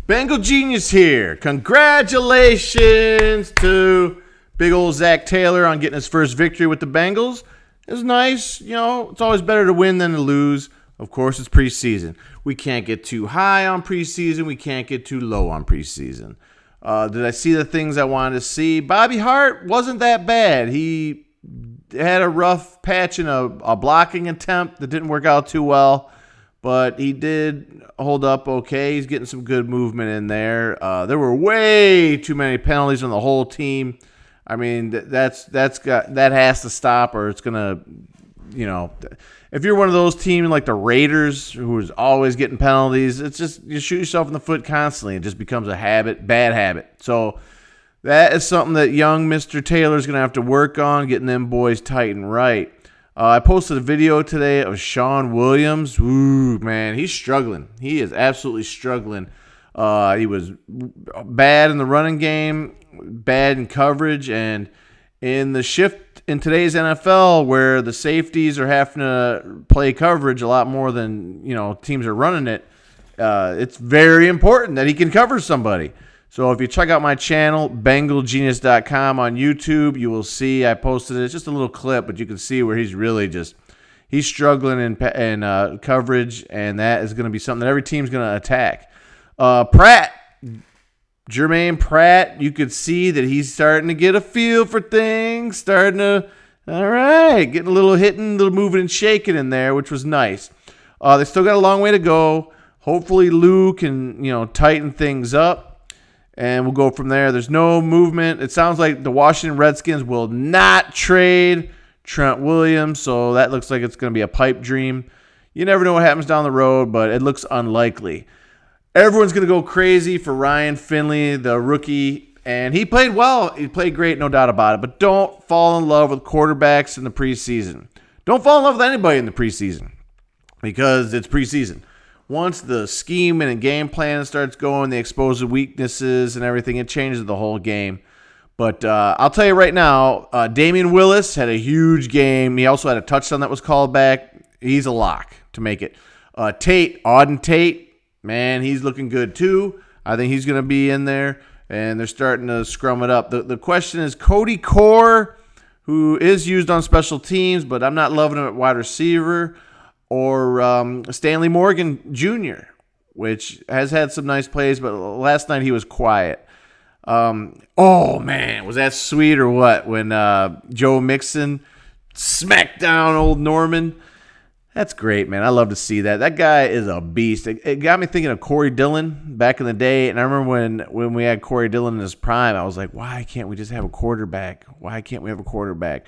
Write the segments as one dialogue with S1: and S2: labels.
S1: Bengal Genius here. Congratulations to big old Zach Taylor on getting his first victory with the Bengals. It was nice. You know, it's always better to win than to lose. Of course, it's preseason. We can't get too high on preseason. We can't get too low on preseason. Did I see the things I wanted to see? Bobby Hart wasn't that bad. He had a rough patch in a blocking attempt that didn't work out too well. But he did hold up okay. He's getting some good movement in there. There were way too many penalties on the whole team. I mean, that has to stop, or it's gonna, if you're one of those teams like the Raiders, who's always getting penalties, it's just you shoot yourself in the foot constantly. It just becomes a habit, bad habit. So that is something that young Mr. Taylor's gonna have to work on, getting them boys tight and right. I posted a video today of Sean Williams. Ooh, man, he's struggling. He is absolutely struggling. He was bad in the running game, bad in coverage, and in the shift in today's NFL where the safeties are having to play coverage a lot more than, teams are running it, it's very important that he can cover somebody. So if you check out my channel, BengalGenius.com on YouTube, you will see I posted it. It's just a little clip, but you can see where he's really he's struggling in coverage, and that is going to be something that every team's going to attack. Jermaine Pratt, you could see that he's starting to get a feel for things, getting a little hitting, a little moving and shaking in there, which was nice. They still got a long way to go. Hopefully Lou can, tighten things up. And we'll go from there. There's no movement. It sounds like the Washington Redskins will not trade Trent Williams, so that looks like it's going to be a pipe dream. You never know what happens down the road, but it looks unlikely. Everyone's going to go crazy for Ryan Finley, the rookie, and he played well. He played great, no doubt about it. But don't fall in love with quarterbacks in the preseason. Don't fall in love with anybody in the preseason because it's preseason. Once the scheme and game plan starts going, they expose the weaknesses and everything, it changes the whole game. But I'll tell you right now, Damian Willis had a huge game. He also had a touchdown that was called back. He's a lock to make it. Auden Tate, man, he's looking good too. I think he's going to be in there, and they're starting to scrum it up. The question is Cody Core, who is used on special teams, but I'm not loving him at wide receiver, or Stanley Morgan Jr., which has had some nice plays, but last night he was quiet. Oh, man, was that sweet or what? When Joe Mixon smacked down old Norman. That's great, man. I love to see that. That guy is a beast. It got me thinking of Corey Dillon back in the day, and I remember when we had Corey Dillon in his prime, I was like, why can't we just have a quarterback? Why can't we have a quarterback?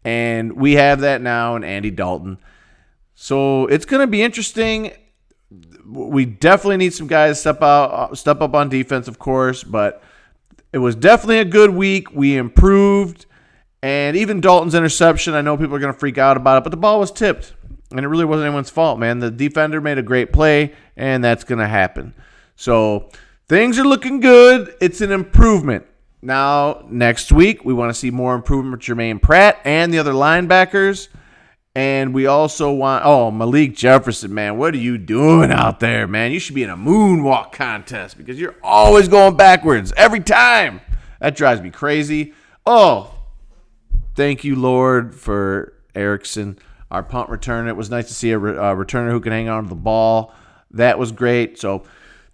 S1: And we have that now in Andy Dalton. So it's going to be interesting. We definitely need some guys step up on defense, of course, but it was definitely a good week. We improved, and even Dalton's interception, I know people are going to freak out about it, but the ball was tipped, and it really wasn't anyone's fault, man. The defender made a great play, and that's going to happen. So things are looking good. It's an improvement. Now, next week, we want to see more improvement with Jermaine Pratt and the other linebackers. And we also want, Malik Jefferson, man, what are you doing out there, man? You should be in a moonwalk contest because you're always going backwards every time. That drives me crazy. Oh, thank you, Lord, for Erickson, our punt returner. It was nice to see a returner who can hang on to the ball. That was great. So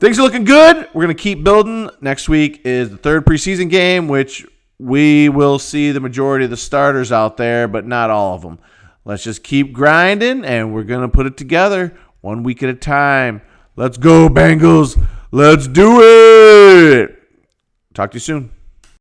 S1: things are looking good. We're going to keep building. Next week is the third preseason game, which we will see the majority of the starters out there, but not all of them. Let's just keep grinding, and we're going to put it together 1 week at a time. Let's go, Bengals. Let's do it. Talk to you soon.